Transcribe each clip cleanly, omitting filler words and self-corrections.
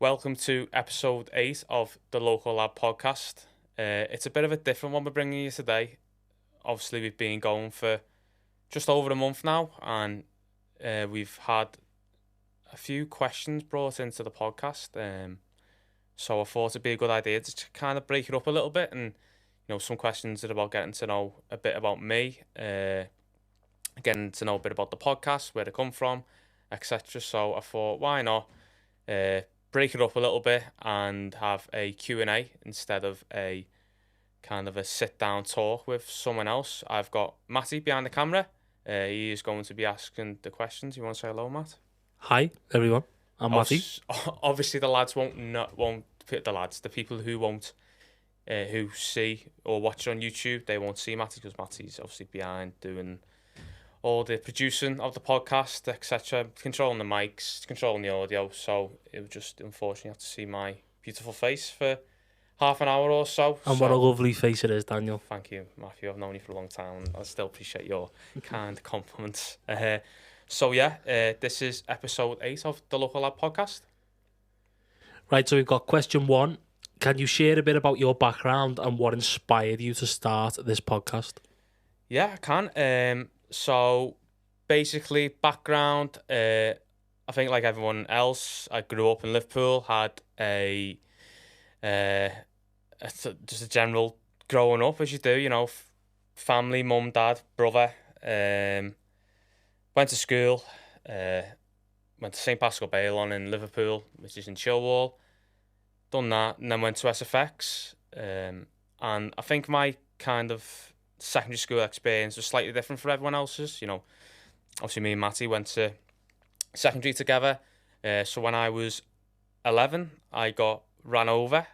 Welcome to episode 8 of the Local Lab podcast. It's a bit of a different one we're bringing you today. Obviously, we've been going for just over a month now, and we've had a few questions brought into the podcast. So I thought it'd be a good idea to kind of break it up a little bit, and some questions are about getting to know a bit about me, getting to know a bit about the podcast, where they come from, etc. So I thought, why not break it up a little bit and have a Q&A instead of a kind of a sit-down talk with someone else. I've got Matty behind the camera. He is going to be asking the questions. You want to say hello, Matt? Hi, everyone. I'm Matty. Obviously, the lads the people who won't, who see or watch on YouTube, they won't see Matty because Matty's obviously behind doing all the producing of the podcast, etc., controlling the mics, controlling the audio. So it was just unfortunately have to see my beautiful face for half an hour or so. And what a lovely face it is, Daniel. Thank you, Matthew. I've known you for a long time, and I still appreciate your kind compliments. This is episode 8 of the Local Lab podcast. Right, so we've got question 1. Can you share a bit about your background and what inspired you to start this podcast? Yeah, I can. So basically, background, I think like everyone else, I grew up in Liverpool, had just a general growing up as you do, family, mum, dad, brother. Went to school, went to St Paschal Baylon in Liverpool, which is in Chilwell. Done that, and then went to SFX. And I think my kind of secondary school experience was slightly different for everyone else's. Obviously me and Matty went to secondary together. So when I was 11, I got ran over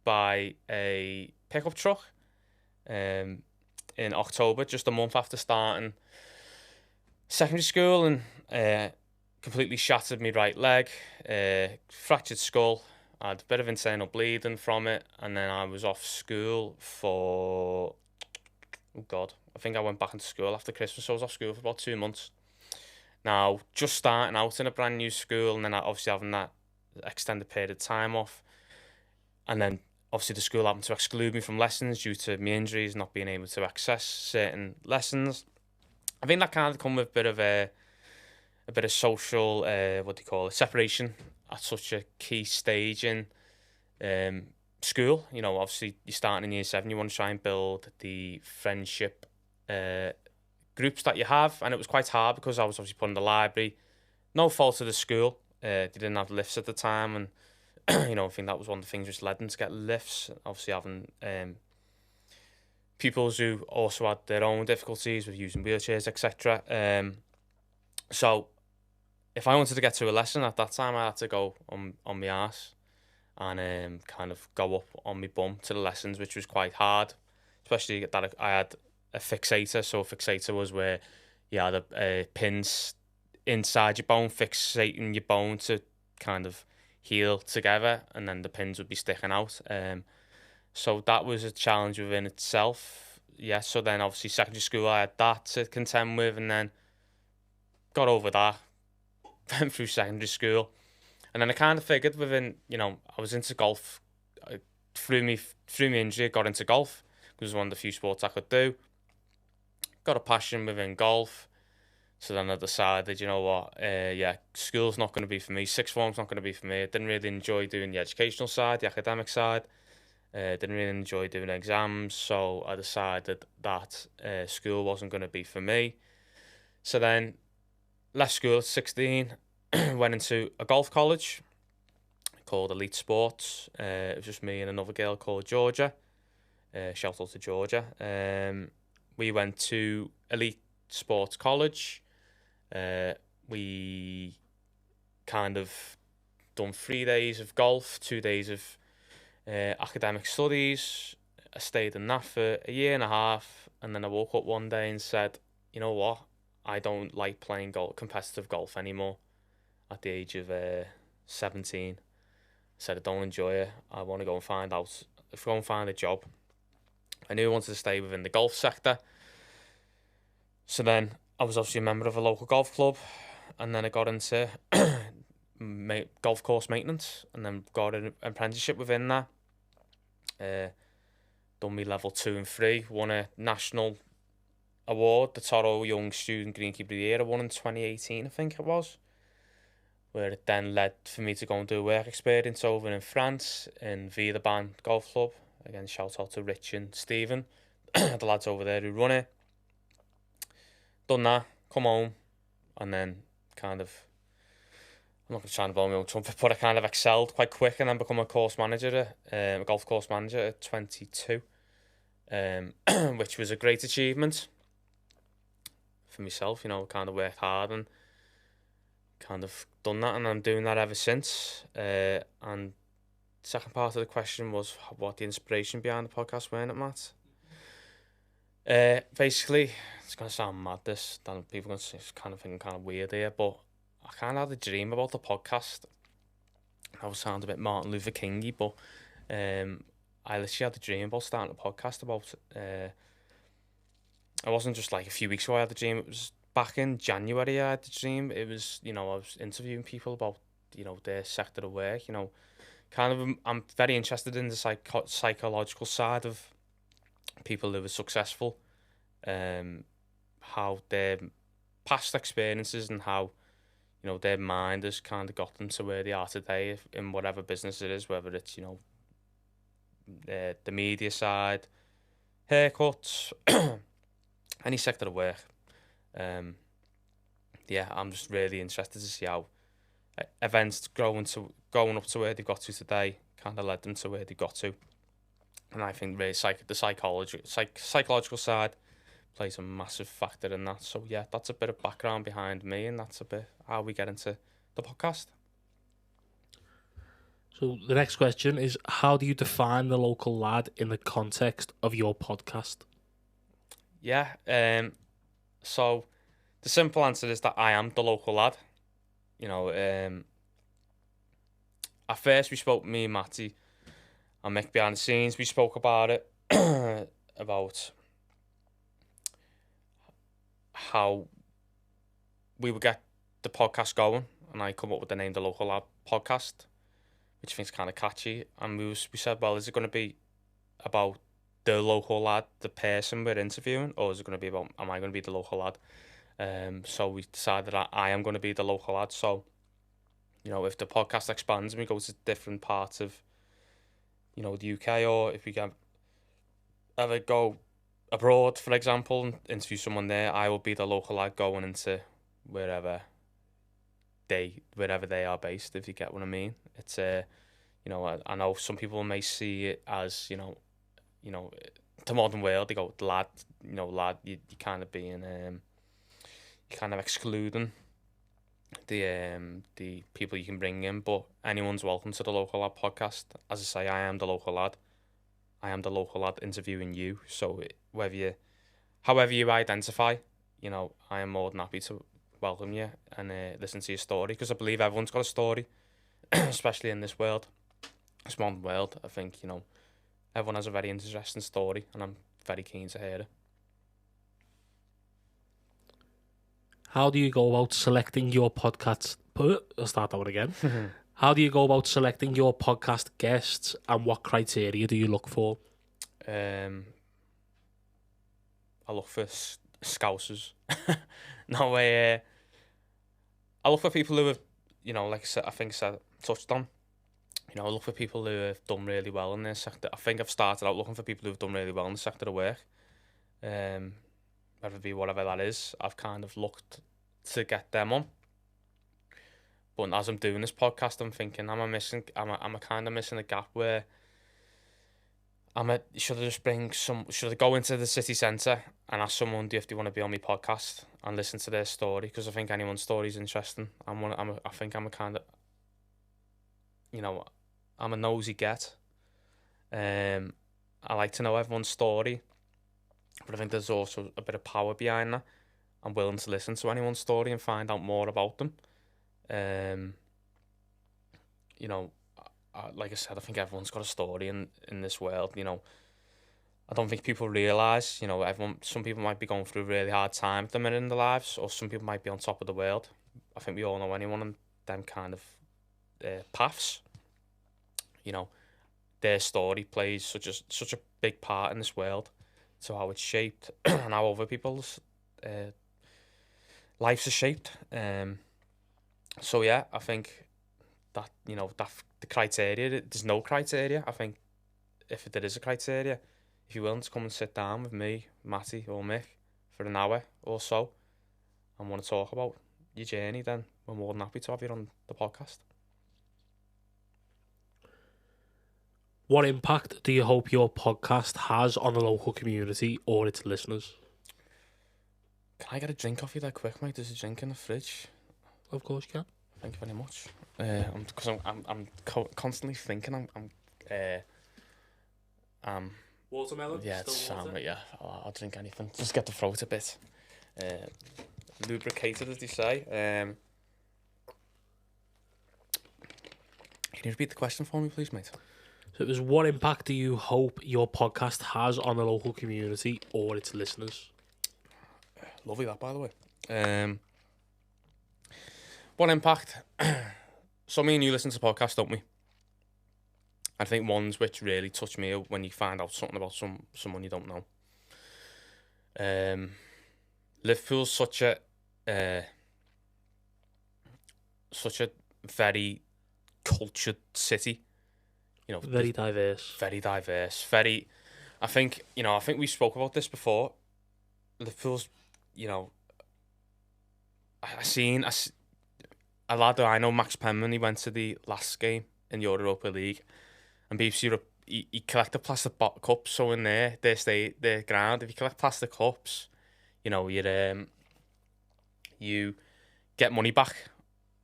by a pickup truck in October, just a month after starting secondary school, and completely shattered my right leg, fractured skull. I had a bit of internal bleeding from it, and then I was off school for, I think I went back into school after Christmas, so I was off school for about 2 months. Now, just starting out in a brand new school, and then obviously having that extended period of time off, and then obviously the school happened to exclude me from lessons due to my injuries, not being able to access certain lessons. I think that kind of come with a bit of social, separation at such a key stage in school. Obviously you're starting in year 7, you want to try and build the friendship groups that you have, and it was quite hard because I was obviously put in the library. No fault of the school, they didn't have lifts at the time, and I think that was one of the things which led them to get lifts. Obviously having pupils who also had their own difficulties with using wheelchairs, etc. So if I wanted to get to a lesson at that time, I had to go on my arse and kind of go up on my bum to the lessons, which was quite hard, especially that I had a fixator. So a fixator was where you had a pins inside your bone, fixating your bone to kind of heal together, and then the pins would be sticking out. So that was a challenge within itself. Yeah, so then obviously secondary school I had that to contend with, and then got over that, went through secondary school, and then I kind of figured within, I was into golf. Through my injury, I got into golf because it was one of the few sports I could do. Got a passion within golf. So then I decided, school's not going to be for me. Sixth form's not going to be for me. I didn't really enjoy doing the educational side, the academic side. Didn't really enjoy doing exams. So I decided that school wasn't going to be for me. So then left school at 16, went into a golf college called Elite Sports. It was just me and another girl called Georgia. Shout out to Georgia. We went to Elite Sports College. We kind of done 3 days of golf, 2 days of academic studies. I stayed in that for a year and a half, and then I woke up one day and said, you know what, I don't like playing competitive golf anymore at the age of 17. I said I don't enjoy it. I want to go and find a job. I knew I wanted to stay within the golf sector. So then I was obviously a member of a local golf club, and then I got into golf course maintenance, and then got an apprenticeship within that. Done me level 2 and 3, won a national award, the Toro Young Student Greenkeeper of the Year. I won in 2018, I think it was, where it then led for me to go and do a work experience over in France in Villeurbanne Golf Club. Again, shout out to Rich and Stephen, the lads over there who run it. Done that, come home, and then kind of, I'm not going to try and blow my own trumpet, but I kind of excelled quite quick and then become a course manager, a golf course manager at 22, which was a great achievement for myself. Kind of worked hard and kind of done that, and I'm doing that ever since. And second part of the question was what the inspiration behind the podcast weren't it, Matt? Basically, it's going to sound mad, this, then people are going to kind of think kind of weird here, but I kind of had a dream about the podcast. I would sound a bit Martin Luther Kingy, but I literally had a dream about starting a podcast about. It wasn't just like a few weeks ago I had the dream. It was back in January I had the dream. It was, I was interviewing people about, their sector of work. Kind of, I'm very interested in the psychological side of people who are successful, how their past experiences and how their mind has kind of got them to where they are today in whatever business it is, whether it's the media side, haircuts, any sector of work. I'm just really interested to see how events going up to where they got to today kind of led them to where they got to. And I think really the psychological side plays a massive factor in that. So yeah, that's a bit of background behind me, and that's a bit how we get into the podcast. So the next question is, how do you define the local lad in the context of your podcast? Yeah, so the simple answer is that I am the local lad. At first we spoke, me and Matty and Mick behind the scenes, we spoke about it, about how we would get the podcast going, and I come up with the name The Local Lad Podcast, which I think is kind of catchy. And we said, well, is it going to be about the local lad, the person we're interviewing, or is it going to be about, am I going to be the local lad? So we decided that I am going to be the local lad. So, if the podcast expands and we go to different parts of, the UK, or if we can ever go abroad, for example, and interview someone there, I will be the local lad going into wherever they are based, if you get what I mean. It's I know some people may see it as, the modern world, they go, lad, lad, you kind of being, you kind of excluding the people you can bring in, but anyone's welcome to the Local Lad Podcast. As I say, I am the local lad. I am the local lad interviewing you. So however you identify, I am more than happy to welcome you and listen to your story, because I believe everyone's got a story, especially in this world, this modern world. I think, everyone has a very interesting story, and I'm very keen to hear it. How do you go about selecting your podcast? I'll start that one again. How do you go about selecting your podcast guests, and what criteria do you look for? I look for scousers. No way. I look for people who have, like I said, touched on. I look for people who have done really well in this sector. I think I've started out looking for people who have done really well in the sector of work. Whether it be whatever that is, I've kind of looked to get them on. But as I'm doing this podcast, I'm thinking, am I kind of missing a gap where should I go into the city centre and ask someone, do you want to be on my podcast, and listen to their story? Because I think anyone's story is interesting. I think I'm a kind of, I'm a nosy get. I like to know everyone's story, but I think there's also a bit of power behind that. I'm willing to listen to anyone's story and find out more about them. Like I said, I think everyone's got a story in this world. I don't think people realise, some people might be going through a really hard time at the minute in their lives, or some people might be on top of the world. I think we all know anyone in them kind of paths. You know, their story plays such a big part in this world, to how it's shaped and how other people's lives are shaped. So yeah, I think that that the criteria. There's no criteria. I think if there is a criteria, if you're willing to come and sit down with me, Matty or Mick for an hour or so, and want to talk about your journey, then we're more than happy to have you on the podcast. What impact do you hope your podcast has on the local community or its listeners? Can I get a drink off you that quick, mate? There's a drink in the fridge. Of course you can. Thank you very much. Because I'm constantly thinking. Watermelon. Yeah, it's Sam. Yeah, I'll drink anything. Just get the throat a bit lubricated, as they say. Can you repeat the question for me, please, mate? So it was, what impact do you hope your podcast has on the local community or its listeners? Lovely that, by the way. What impact? So me and you listen to podcasts, don't we? I think ones which really touch me are when you find out something about someone you don't know. Liverpool's such a very cultured city. You know, Very diverse. Very diverse. Very. I think we spoke about this before. Liverpool's, I seen a lad that I know, Max Penman. He went to the last game in the Europa League, and BBC Europe. He collected plastic cups. So in their ground, if you collect plastic cups, you get money back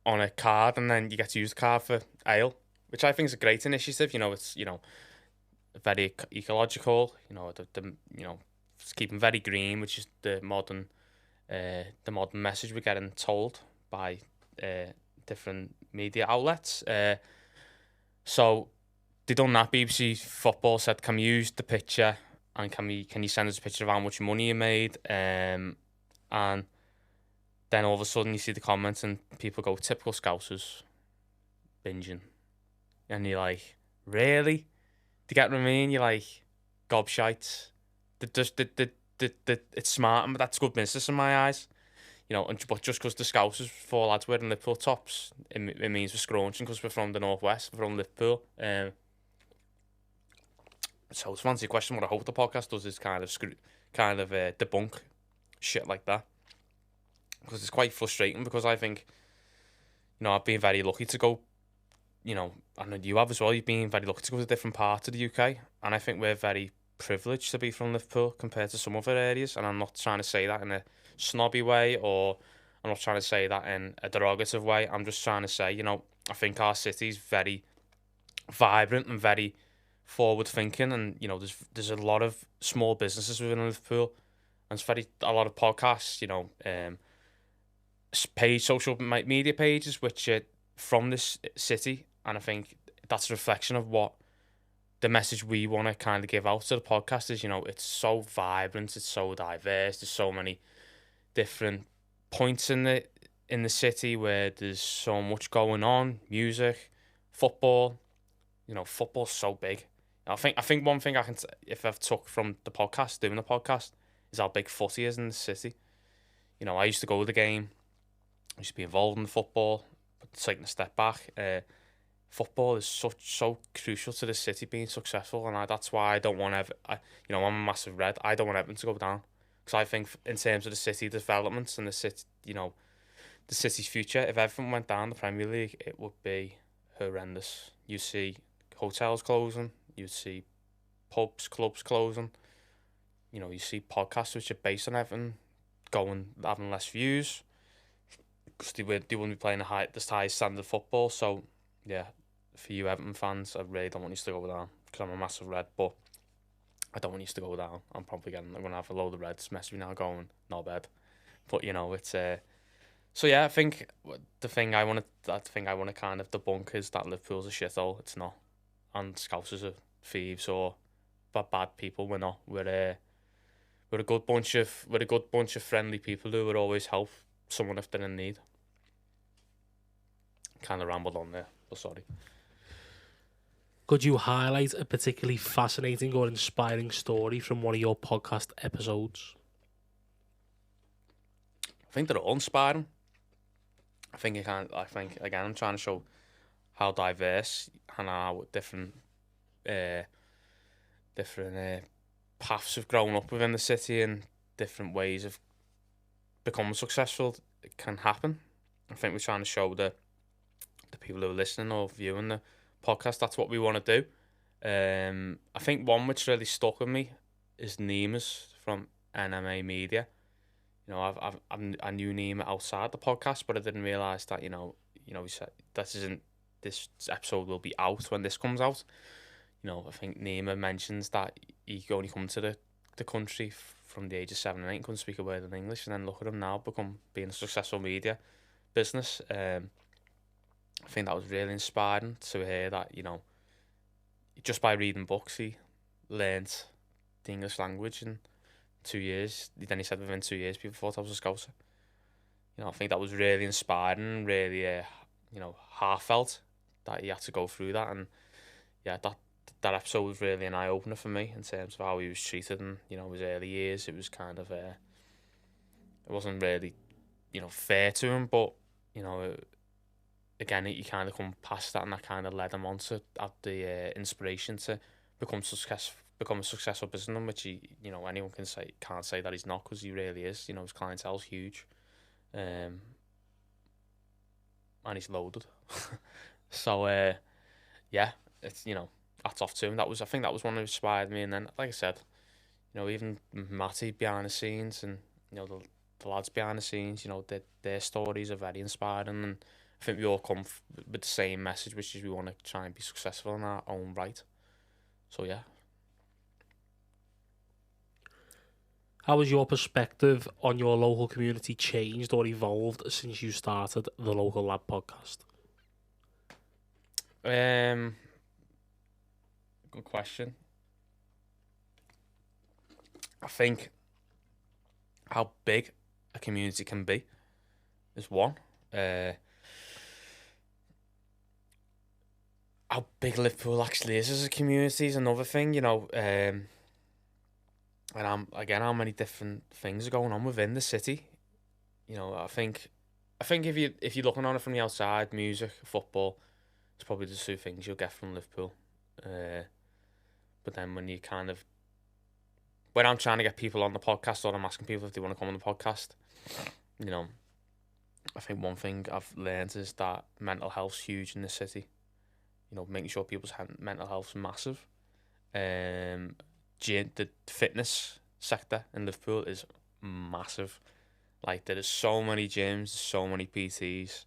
on a card, and then you get to use the card for ale, which I think is a great initiative. It's very ecological. It's keeping very green, which is the modern message we're getting told by different media outlets. So they done that. BBC Football said, "Can we use the picture, and can you send us a picture of how much money you made?" And then all of a sudden you see the comments and people go, "Typical Scousers, binging," and you're like, "Really?" Do you get what I mean? You're like, gobshites. It's smart, but that's good business in my eyes. But just because the Scousers, 4 lads wearing Liverpool tops, it means we're scrunching because we're from the northwest, we're from Liverpool. So to answer your question, what I hope the podcast does is kind of debunk shit like that, because it's quite frustrating. Because I think, I've been very lucky to go. I know you have as well. You've been very lucky to go to different parts of the UK, and I think we're very privileged to be from Liverpool compared to some other areas. And I'm not trying to say that in a snobby way, or I'm not trying to say that in a derogative way. I'm just trying to say, I think our city's very vibrant and very forward thinking, and there's a lot of small businesses within Liverpool, and it's a lot of podcasts, social media pages which are from this city, and I think that's a reflection of what the message we want to kind of give out to the podcast is. It's so vibrant, it's so diverse, there's so many different points in the city where there's so much going on. Music, football. Football's so big. I think one thing if I've took from the podcast, doing the podcast, is how big footy is in the city. I used to go to the game. I used to be involved in the football, but taking a step back, football is so crucial to the city being successful, and that's why I don't want I'm a massive Red. I don't want Everton to go down, because I think in terms of the city developments and the city, the city's future, if Everton went down the Premier League, it would be horrendous. You see hotels closing, you see pubs, clubs closing. You see podcasts which are based on Everton having less views, because they wouldn't be playing the highest standard of football. So yeah, for you Everton fans, I really don't want you to go down, because I'm a massive Red, but I don't want you to go down. I'm going to have a load of Reds message me now going, not bad. But it's so yeah, I think the thing I want to kind of debunk is that Liverpool's a shithole. It's not, and Scousers are thieves or bad people. We're not. We're a good bunch of friendly people who would always help someone if they're in need. kind of rambled on there, but sorry. Could you highlight a particularly fascinating or inspiring story from one of your podcast episodes? I think they're all inspiring. I think again, I'm trying to show how diverse and how different paths of growing up within the city and different ways of becoming successful can happen. I think we're trying to show the people who are listening or viewing the podcast that's what we want to do. I think one which really stuck with me is Nima's from NMA Media. You know, I knew Nima outside the podcast, but I didn't realise that he said this episode will be out when this comes out. You know, I think Nima mentions that he only come to the country from the age of 7 and 8 and couldn't speak a word in English, and then look at him now being a successful media business. I think that was really inspiring to hear that, you know, just by reading books he learned the English language in 2 years. Then he said within 2 years people thought I was a Scouser. You know, I think that was really inspiring, really heartfelt that he had to go through that. And yeah, that episode was really an eye-opener for me in terms of how he was treated in, you know, his early years. It was kind of it wasn't really, you know, fair to him, but, you know, again, he kind of come past that, and that kind of led him on to have the inspiration to become a successful businessman, which anyone can't say that he's not, because he really is. You know, his clientele's huge, and he's loaded. So yeah, it's, you know, hats off to him. I think that was one that inspired me. And then, like I said, you know, even Matty behind the scenes, and, you know, the lads behind the scenes, you know, their stories are very inspiring, and I think we all come with the same message, which is we want to try and be successful in our own right. So yeah. How has your perspective on your local community changed or evolved since you started the Local Lab podcast? Good question. I think how big a community can be is one. How big Liverpool actually is as a community is another thing, you know. And how many different things are going on within the city. You know, I think if you're looking on it from the outside, music, football, it's probably the two things you'll get from Liverpool. But then when I'm trying to get people on the podcast, or I'm asking people if they want to come on the podcast, you know, I think one thing I've learned is that mental health's huge in the city. You know, making sure people's mental health's massive. The fitness sector in Liverpool is massive. Like, there is so many gyms, so many PTs,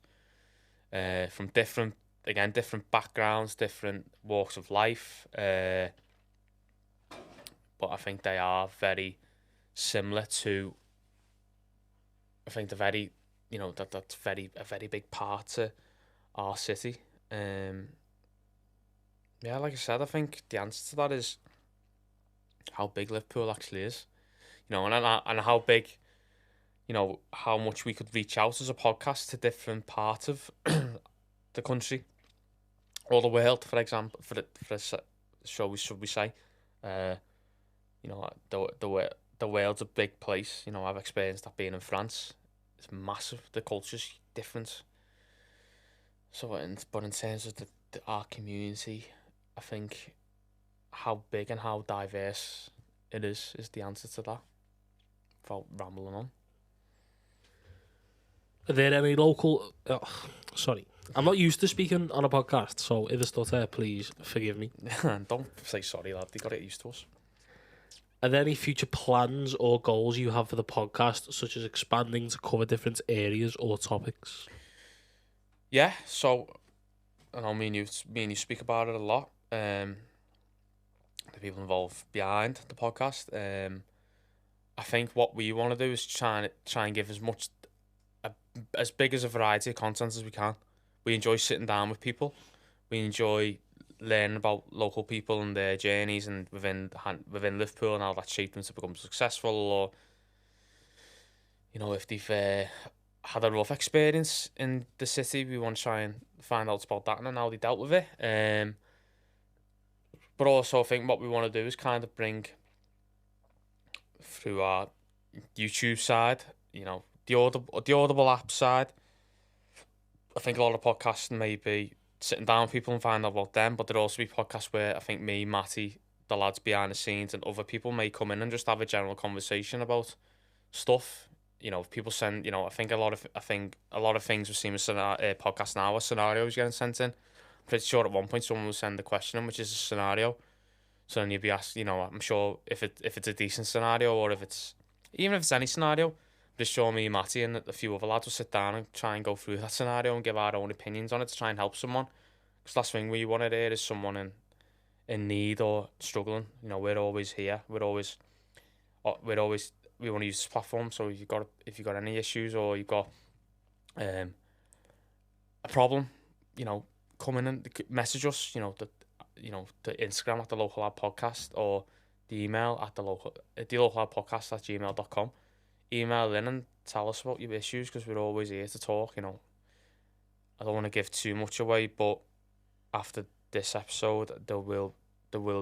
from different backgrounds, different walks of life. But I think they are very similar to. I think they're very, you know, that's a very big part to our city. Yeah, like I said, I think the answer to that is how big Liverpool actually is. You know, and how big, you know, how much we could reach out as a podcast to different parts of the country or the world, for example, for the show, should we say. You know, the world's a big place. You know, I've experienced that being in France. It's massive. The culture's different. So, but in terms of our community, I think how big and how diverse it is the answer to that. Without rambling on. Are there any local... sorry. I'm not used to speaking on a podcast, so if I stutter, please forgive me. Don't say sorry, lad. You got to get used to us. Are there any future plans or goals you have for the podcast, such as expanding to cover different areas or topics? Yeah, so I know me and you speak about it a lot. The people involved behind the podcast. I think what we want to do is try and give as big as a variety of content as we can. We enjoy sitting down with people. We enjoy learning about local people and their journeys, and within Liverpool, and how that shaped them to become successful, or, you know, if they've had a rough experience in the city, we want to try and find out about that and how they dealt with it. But also I think what we want to do is kind of bring through our YouTube side, the Audible app side. I think a lot of podcasts may be sitting down with people and find out about them, but there'll also be podcasts where I think me, Matty, the lads behind the scenes, and other people may come in and just have a general conversation about stuff. People send. I think a lot of things we've seen with podcasts now are scenarios getting sent in. I'm pretty sure at one point someone will send a question in, which is a scenario. So then you'd be asked. I'm sure if it's a decent scenario or if it's any scenario, just show me, Matty, and a few other lads will sit down and try and go through that scenario and give our own opinions on it to try and help someone. Because last thing we want to hear is someone in need or struggling. We're always here. We want to use this platform. So if you've got any issues or you've got a problem, come in and message us. The Instagram at the local lad podcast or the email at the local lad podcast at gmail.com. Email in and tell us about your issues because we're always here to talk. I don't want to give too much away, but after this episode, there will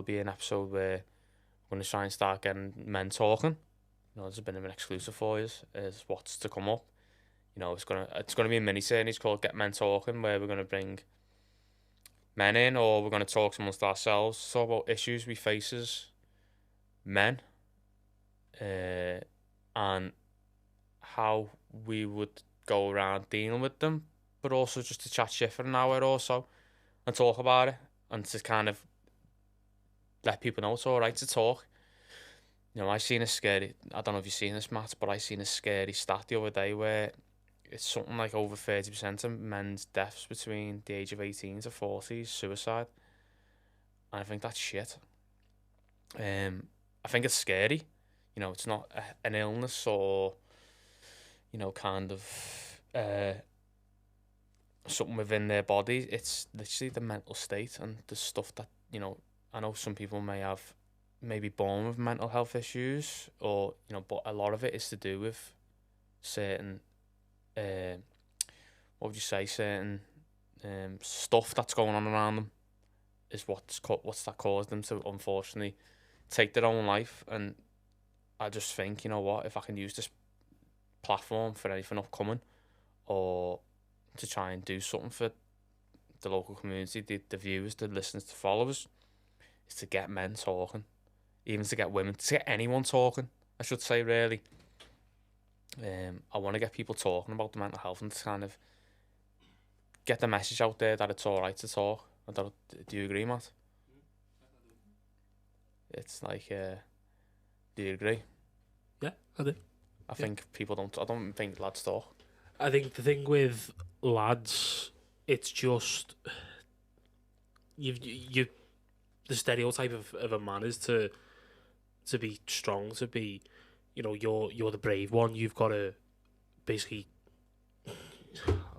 be an episode where we're going to try and start getting men talking. There's a bit of an exclusive for you is what's to come up. It's gonna be a mini series called Get Men Talking, where we're gonna bring men in, or we're gonna talk amongst ourselves, talk about issues we face as men, and how we would go around dealing with them, but also just to chat shit for an hour or so and talk about it and to kind of let people know it's alright to talk. I seen a scary, I don't know if you've seen this, Matt, but I seen a scary stat the other day where it's something like over 30% of men's deaths between the age of 18 to 40 is suicide. And I think that's shit. I think it's scary. It's not an illness or, kind of something within their body. It's literally the mental state and the stuff that, I know some people may be born with mental health issues or, but a lot of it is to do with certain, certain stuff that's going on around them is what's that caused them to unfortunately take their own life. And I just think, if I can use this platform for anything upcoming or to try and do something for the local community, the viewers, the listeners, the followers, is to get men talking, even to get women, to get anyone talking, I should say, really. I want to get people talking about the mental health and to kind of get the message out there that it's alright to talk. Do you agree, Matt? It's like, do you agree? Yeah, I do. I think I don't think lads talk. I think the thing with lads, it's just you the stereotype of a man is to be strong, to be, you're the brave one. You've got to basically,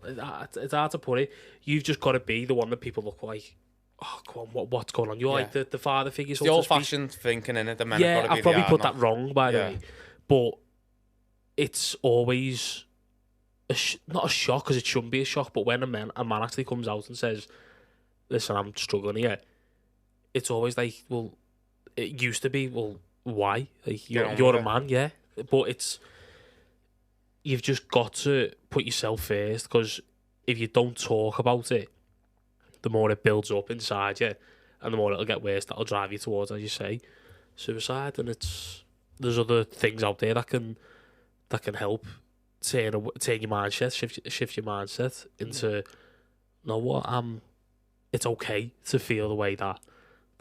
it's hard to put it. You've just got to be the one that people look like. Oh, come on, what's going on? You're like the father figure. It's the old-fashioned thinking, innit? The men have got to be I've probably put that wrong, by the way. But it's always not a shock, because it shouldn't be a shock. But when a man actually comes out and says, "Listen, I'm struggling here," it's always like, well, it used to be, well, why? Like you're a man, yeah. But you've just got to put yourself first, because if you don't talk about it, the more it builds up inside you, and the more it'll get worse. That'll drive you towards, as you say, suicide. And there's other things out there that can help turn your mindset, shift your mindset into, know what, it's okay to feel the way that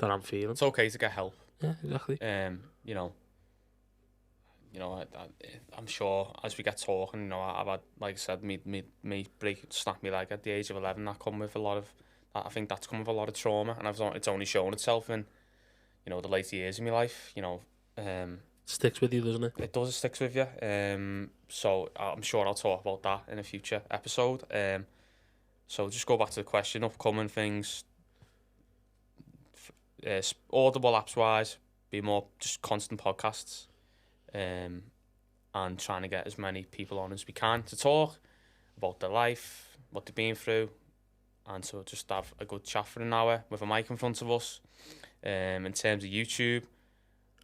I'm feeling. It's okay to get help. Yeah, exactly. I'm sure as we get talking, I've had, like I said, me snap me leg at the age of 11. That come with a lot of, I think that's come with a lot of trauma, and it's only shown itself in, the later years of my life. Sticks with you, doesn't it? It does. It sticks with you. So I'm sure I'll talk about that in a future episode. So just go back to the question: upcoming things, Audible apps wise, be more just constant podcasts, and trying to get as many people on as we can to talk about their life, what they've been through, and so just have a good chat for an hour with a mic in front of us. In terms of YouTube,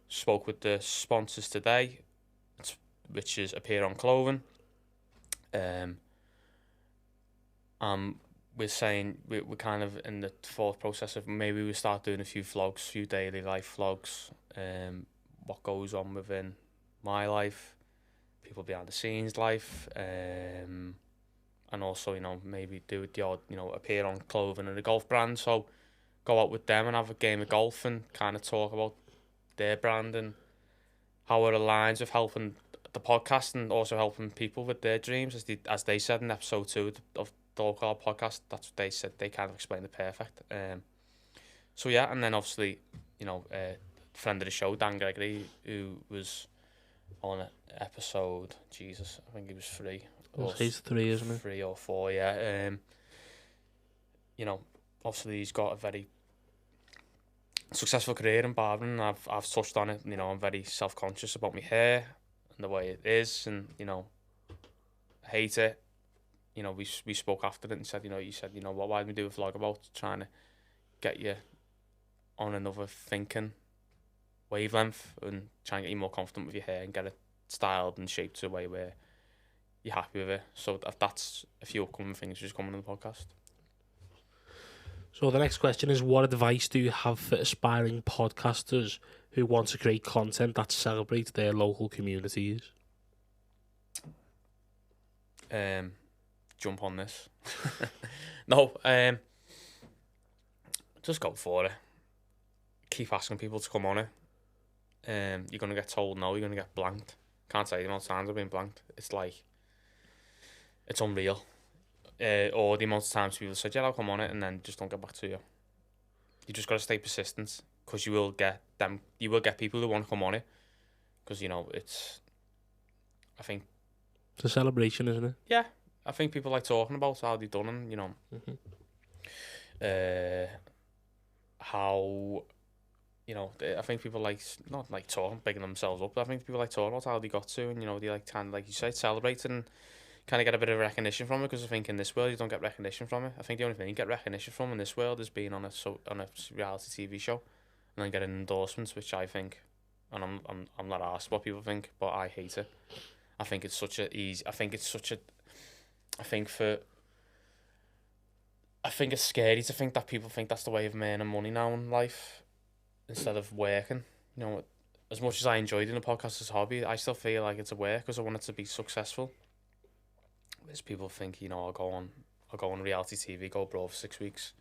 spoke with the sponsors today, which is Appear on Clothing. We're saying we're kind of in the thought process of maybe we start doing a few vlogs, few daily life vlogs, what goes on within my life, people behind the scenes life, and also, you know, maybe do the odd, you know, Appear on Clothing and a golf brand, so go out with them and have a game of golf and kind of talk about their brand and how it aligns with helping the podcast and also helping people with their dreams, as they said in episode 2 of the local podcast. That's what they said. They kind of explained it perfect. So yeah, and then obviously, you know, friend of the show, Dan Gregory, who was on episode, Jesus, I think he was 3. He's 3, isn't he? 3 or 4, yeah. You know, obviously he's got a very successful career in barbering. I've touched on it. You know, I'm very self-conscious about my hair and the way it is, and you know, I hate it. You know, we spoke after it and said, you said, why did we do a vlog about trying to get you on another thinking wavelength and try and get you more confident with your hair and get it styled and shaped to a way where you're happy with it. So that's a few upcoming things just coming on the podcast. So the next question is, what advice do you have for aspiring podcasters who want to create content that celebrates their local communities? Jump on this. No, just go for it. Keep asking people to come on it. You're going to get told no, you're going to get blanked. Can't say the amount of times I've been blanked. It's like, it's unreal. Or the amount of times people said, yeah, I'll come on it, and then just don't get back to you. You just got to stay persistent, because you will get people who want to come on it, because, you know, I think... It's a celebration, isn't it? Yeah. I think people like talking about how they've done and, you know, how, you know, I think people like, not like talking, bigging themselves up, but I think people like talking about how they got to, and, you know, they like kind of, like you say, celebrate and kind of get a bit of recognition from it, because I think in this world you don't get recognition from it. I think the only thing you get recognition from in this world is being on a reality TV show and then getting endorsements, which I think, and I'm not asked what people think, but I hate it. I think it's scary to think that people think that's the way of earning money now in life instead of working. You know, as much as I enjoyed doing the podcast as a hobby, I still feel like it's a work because I want it to be successful. Whereas people think, you know, I'll go on reality TV, go abroad for 6 weeks,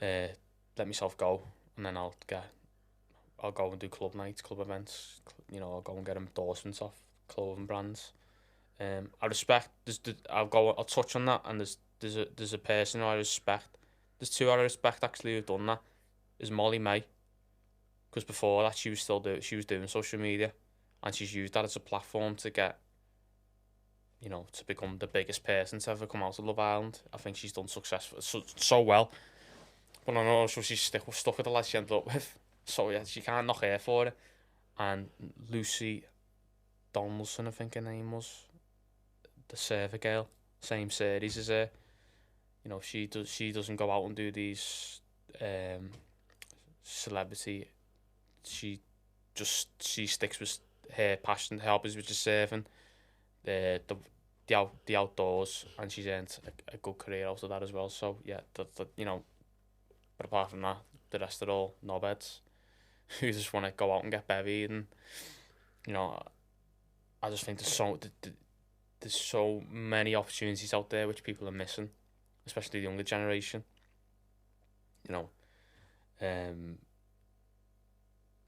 let myself go, and then I'll go and do club nights, club events. You know, I'll go and get endorsements off clothing brands. I respect. I'll touch on that, and there's a person who I respect. There's 2 I respect actually who've done that. Is Molly May, because before that she was doing social media, and she's used that as a platform to get, you know, to become the biggest person to ever come out of Love Island. I think she's done successful so well, but I know she's stuck with the lad she ended up with. So yeah, she can't knock her for it. And Lucy Donaldson, I think her name was, the server girl, same series as her. You know, she doesn't go out and do these celebrity. She sticks with her passion, her hobbies, which is surfing, the outdoors, and she's earned a good career out of that as well. So yeah, you know, but apart from that, the rest are all knobheads who just want to go out and get bevied, and you know, I just think there's so many opportunities out there which people are missing, especially the younger generation. You know,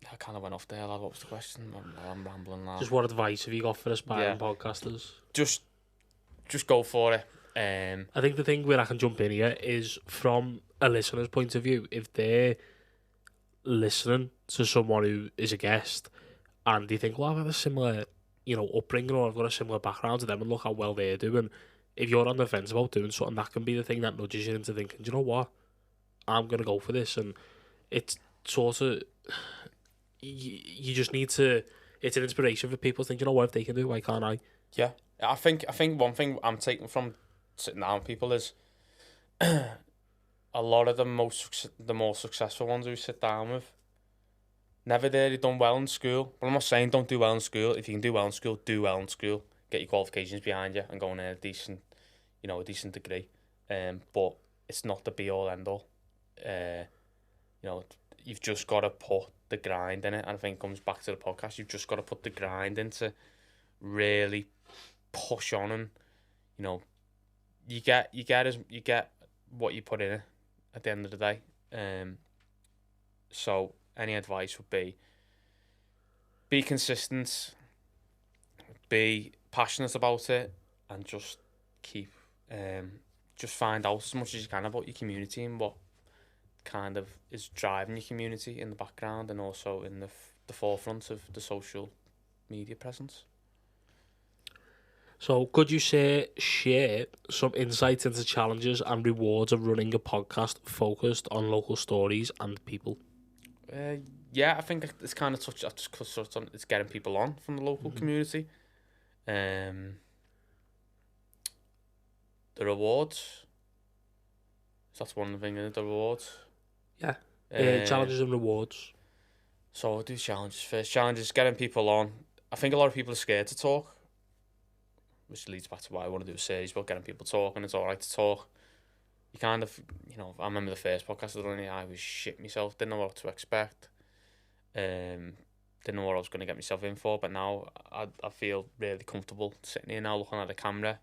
I kind of went off there, lad. What was the question? I'm rambling now. Just what advice have you got for aspiring podcasters? Just go for it. I think the thing where I can jump in here is from a listener's point of view. If they're listening to someone who is a guest and they think, well, I've had a similar, you know, upbringing, or I've got a similar background to them, and look how well they're doing. If you're on the fence about doing something, that can be the thing that nudges you into thinking, do you know what? I'm going to go for this. And it's sort of, you just need to, it's an inspiration for people to think, you know what, if they can do it, why can't I? Yeah. I think one thing I'm taking from sitting down with people is a lot of the more successful ones who sit down with never really done well in school. But I'm not saying don't do well in school. If you can do well in school, do well in school. Get your qualifications behind you and go and earn a decent degree. But it's not the be all end all. You've just got to put the grind in it. And I think it comes back to the podcast. You've just got to put the grind in to really push on, and you get what you put in it at the end of the day. So any advice would be consistent, be passionate about it, and just keep just find out as much as you can about your community and what kind of is driving your community in the background and also in the forefront of the social media presence. So could you share some insights into challenges and rewards of running a podcast focused on local stories and people? Yeah, I think it's kind of touched on. It's getting people on from the local community. The rewards. That's one thing, isn't it? The rewards. Yeah. Challenges and rewards. So I'll do challenges first. Challenges, getting people on. I think a lot of people are scared to talk, which leads back to why I want to do a series about getting people talking. It's all right to talk. You kind of, I remember the first podcast I was shit myself. Didn't know what to expect. Didn't know what I was going to get myself in for. But now I feel really comfortable sitting here now looking at the camera.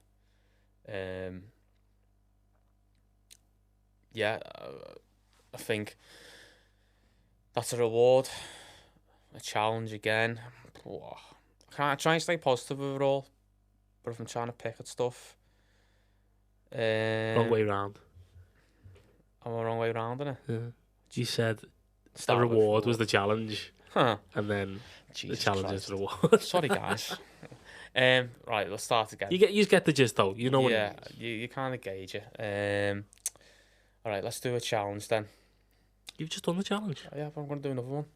I think that's a reward. A challenge again. I try and stay positive with it all. But if I'm trying to pick at stuff... wrong way round. I'm a wrong way round, innit? Yeah. You said the reward was the challenge. Huh. And then Jesus the challenge Christ. is the reward. Sorry, guys. Right, let's start again. You get the gist, though. You know what it means. You kind of gauge it. All right, let's do a challenge then. You've just done the challenge. Yeah, but I'm going to do another one.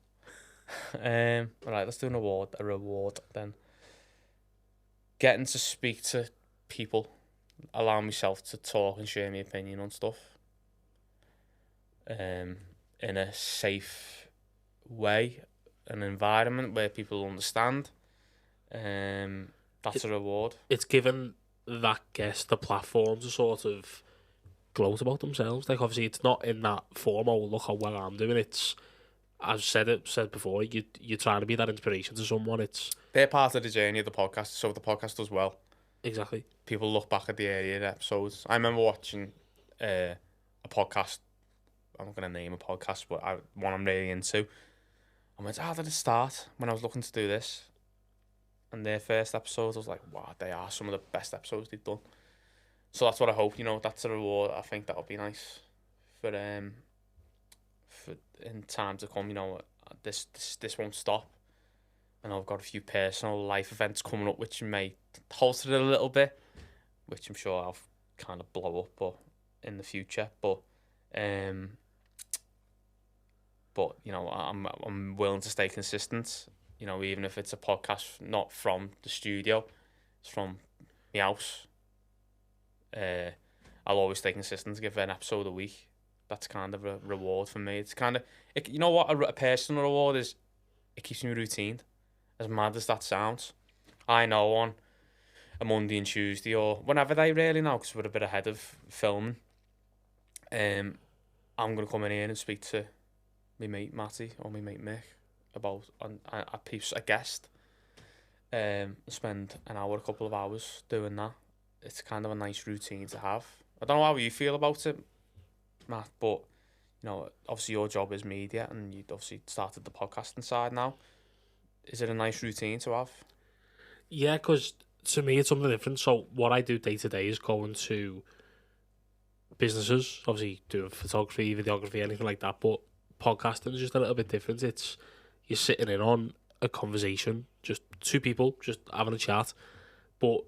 All right, let's do a reward then. Getting to speak to people, allow myself to talk and share my opinion on stuff in a safe way, an environment where people understand. That's a reward. It's given that guest the platform to sort of gloat about themselves. Like, obviously, it's not in that form, oh, look how well I'm doing. It's, I've said before, you're trying to be that inspiration to someone. They're part of the journey of the podcast, so if the podcast does well, exactly, people look back at the earlier episodes. I remember watching a podcast. I'm not going to name a podcast, but one I'm really into. I went, how did it start when I was looking to do this? And their first episodes, I was like, wow, they are some of the best episodes they've done. So that's what I hope, that's a reward. I think that'll be nice for in time to come. This won't stop. And I've got a few personal life events coming up which may alter it a little bit, which I'm sure I'll kind of blow up but in the future. But I'm willing to stay consistent. Even if it's a podcast not from the studio, it's from my house. I'll always stay consistent to give an episode a week. That's kind of a reward for me. It's kind of, you know what a personal reward is? It keeps me routined. As mad as that sounds. I know on a Monday and Tuesday or whenever they really know, because we're a bit ahead of filming, I'm going to come in here and speak to my mate Matty or my mate Mick about a guest. Spend an hour, a couple of hours doing that. It's kind of a nice routine to have. I don't know how you feel about it, Matt, but obviously your job is media and you obviously started the podcasting side now. Is it a nice routine to have? Yeah, because to me it's something different. So what I do day to day is going to businesses, obviously doing photography, videography, anything like that, but podcasting is just a little bit different. It's you're sitting in on a conversation, just two people just having a chat, but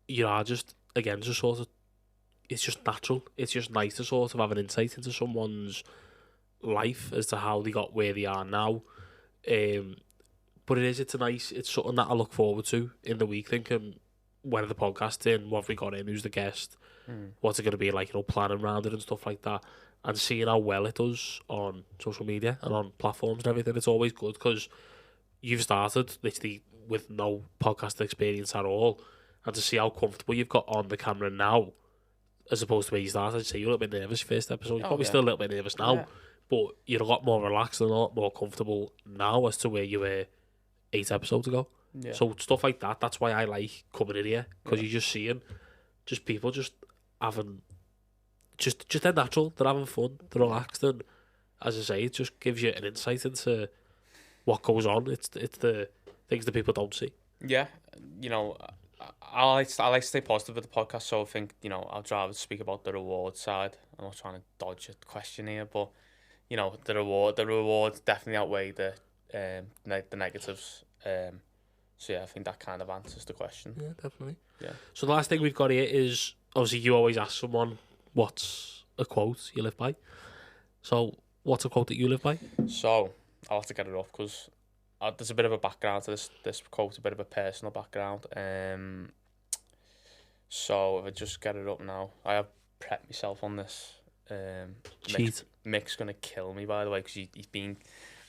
you are just, again, just sort of, it's just natural. It's just nice to sort of have an insight into someone's life as to how they got where they are now. But it's something that I look forward to in the week, thinking, when are the podcasts in, what have we got in, who's the guest, what's it going to be like, planning around it and stuff like that. and seeing how well it does on social media and on platforms and everything, it's always good because you've started literally with no podcast experience at all, and to see how comfortable you've got on the camera now, as opposed to where you started. So you're a little bit nervous first episode. You're probably still a little bit nervous now, but you're a lot more relaxed and a lot more comfortable now as to where you were 8 episodes ago. Yeah. So stuff like that, that's why I like coming in here, because you're just seeing just people just having just they're natural, they're having fun, they're relaxed, and as I say, it just gives you an insight into what goes on. It's the things that people don't see. Yeah, you know, I like to stay positive with the podcast, so I think, you know, I'd rather speak about the reward side. I'm not trying to dodge a question here, but you know, the rewards definitely outweigh the negatives. So yeah, I think that kind of answers the question. Yeah, definitely. Yeah. So the last thing we've got here is, obviously you always ask someone what's a quote you live by. So what's a quote that you live by? So I'll have to get it off because there's a bit of a background to this quote, a bit of a personal background. So if I just get it up now, I have prepped myself on this. Cheat. Mick's gonna kill me, by the way, because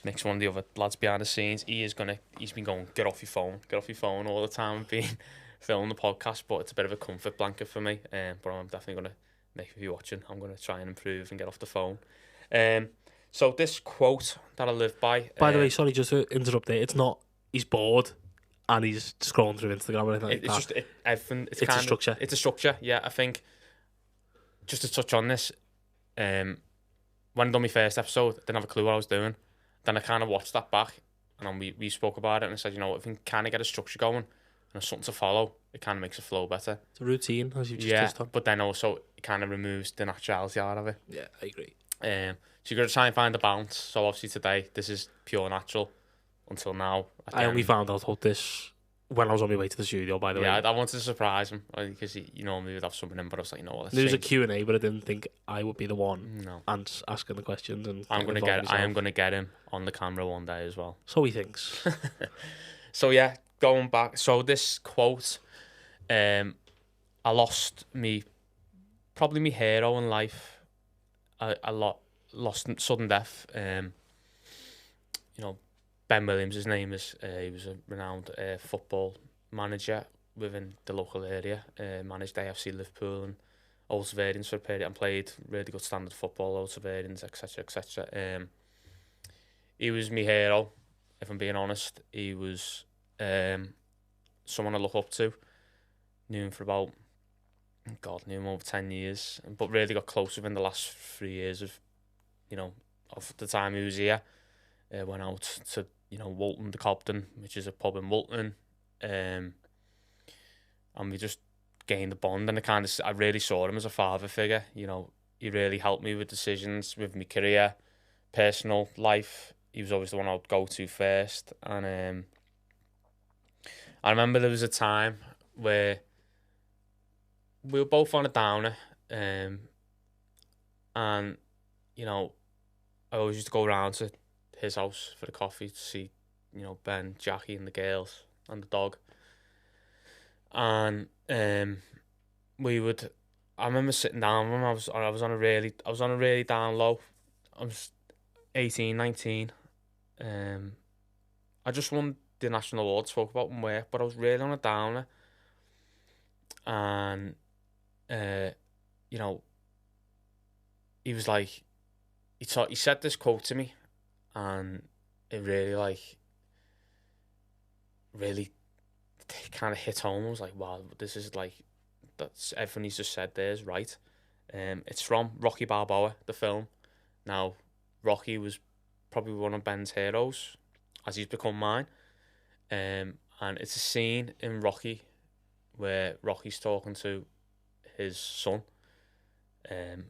Mick's one of the other lads behind the scenes. He's been going, get off your phone all the time, being filming the podcast. But it's a bit of a comfort blanket for me. But I'm definitely gonna make, if you're watching, I'm gonna try and improve and get off the phone. So this quote that I live by. By the way, sorry, just to interrupt there. It's not he's bored and he's scrolling through Instagram or anything like it's that. just everything. It's a structure. It's a structure. Yeah, I think. Just to touch on this, when I done my first episode, I didn't have a clue what I was doing. Then I kind of watched that back, and then we spoke about it, and I said, you know, if we can kind of get a structure going and there's something to follow, it kind of makes it flow better. It's a routine, as you've just touched on. But then also it kind of removes the naturality out of it. Yeah, I agree. So you've got to try and find a balance. So obviously today, this is pure natural. Until now, I only found out about this when I was on my way to the studio, by the way. Yeah, I wanted to surprise him because you normally would have someone in, but I was like, you know what? There was a Q&A, but I didn't think I would be the one No. asking the questions. And I am gonna get him on the camera one day as well. So he thinks. So yeah, going back. So this quote, I lost probably my hero in life. Lost sudden death. You know, Ben Williams, his name is. He was a renowned football manager within the local area. Managed AFC Liverpool and Ulstervarians for a period and played really good standard football, Ulstervarians, etc., etc. He was my hero, if I'm being honest. He was someone I look up to. Knew him for about, knew him over 10 years, but really got close within the last 3 years of the time he was here. Went out to, Walton, the Cobden, which is a pub in Walton, and we just gained a bond, and I really saw him as a father figure. He really helped me with decisions with my career, personal life. He was always the one I would go to first, and I remember there was a time where we were both on a downer, and I always used to go around to his house for the coffee to see, Ben, Jackie, and the girls and the dog. And I remember sitting down when I was on a really down low. I was 18, 19. I just won the national award, spoke about in work, but I was really on a downer. And he was like, he said this quote to me, and it really kind of hit home. I was like, wow, this is that's everything he's just said there is right. It's from Rocky Balboa, the film. Now, Rocky was probably one of Ben's heroes, as he's become mine. And it's a scene in Rocky where Rocky's talking to his son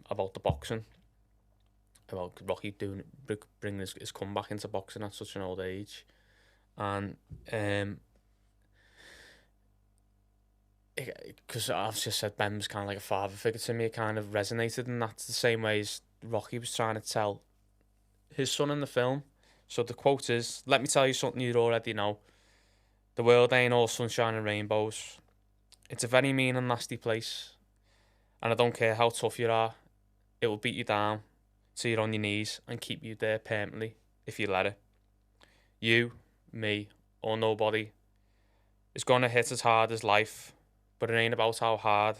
about the boxing, about Rocky bringing his comeback into boxing at such an old age, and because I've just said Ben was kind of like a father figure to me, it kind of resonated, and that's the same way as Rocky was trying to tell his son in the film. So the quote is, "Let me tell you something you already know. The world ain't all sunshine and rainbows. It's a very mean and nasty place. And I don't care how tough you are, it will beat you down till you're on your knees and keep you there permanently if you let it. You, me, or nobody is going to hit as hard as life, but it ain't about how hard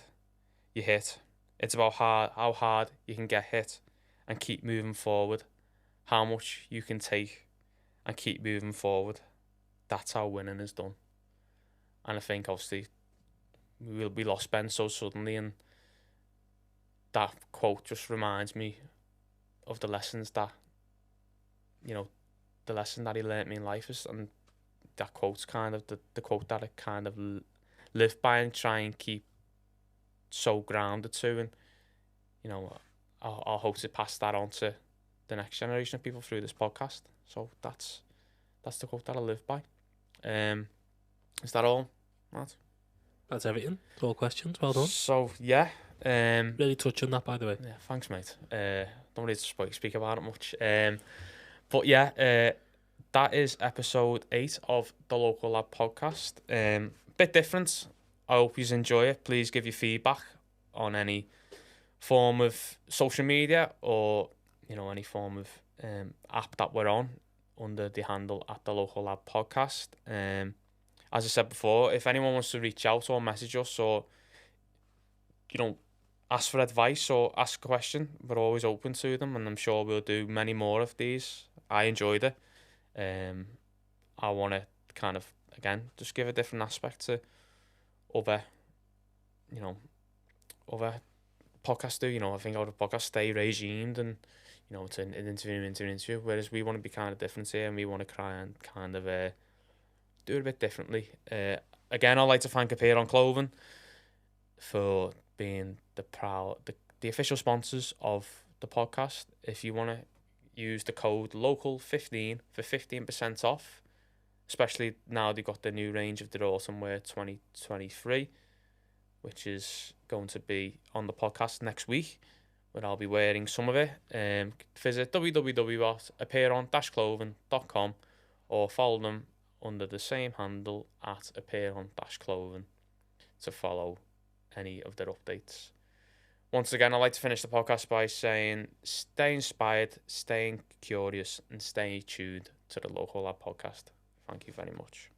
you hit. It's about how hard you can get hit and keep moving forward. How much you can take and keep moving forward. That's how winning is done. And I think obviously we lost Ben so suddenly, and that quote just reminds me of the lessons that, the lesson that he learnt me in life is, and that quote's kind of the quote that I kind of live by and try and keep so grounded to, and I'll hope to pass that on to the next generation of people through this podcast. So that's the quote that I live by. Is that all, Matt? That's everything. It's all questions. Well done. So yeah, really touch on that, by the way. Yeah, thanks, mate. Don't need to speak about it much. But yeah, that is episode 8 of the Local Lab podcast. Bit different. I hope you enjoy it. Please give your feedback on any form of social media or any form of app that we're on under the handle at the Local Lab podcast. As I said before, if anyone wants to reach out or message us or ask for advice or ask a question, we're always open to them, and I'm sure we'll do many more of these. I enjoyed it. I want to kind of, again, just give a different aspect to other podcasts do. I think other podcasts stay regimed and, it's an interview, whereas we want to be kind of different here, and we want to try and kind of do it a bit differently. Again, I'd like to thank Appear on Clothing for being the official sponsors of the podcast. If you want to use the code LOCAL15 for 15% off, especially now they've got the new range of their autumn wear 2023, which is going to be on the podcast next week, where I'll be wearing some of it. Visit www.appearon-clothing.com or follow them under the same handle at appearon-clothing to follow any of their updates. Once again, I'd like to finish the podcast by saying stay inspired, stay curious, and stay tuned to the Local Lab podcast. Thank you very much.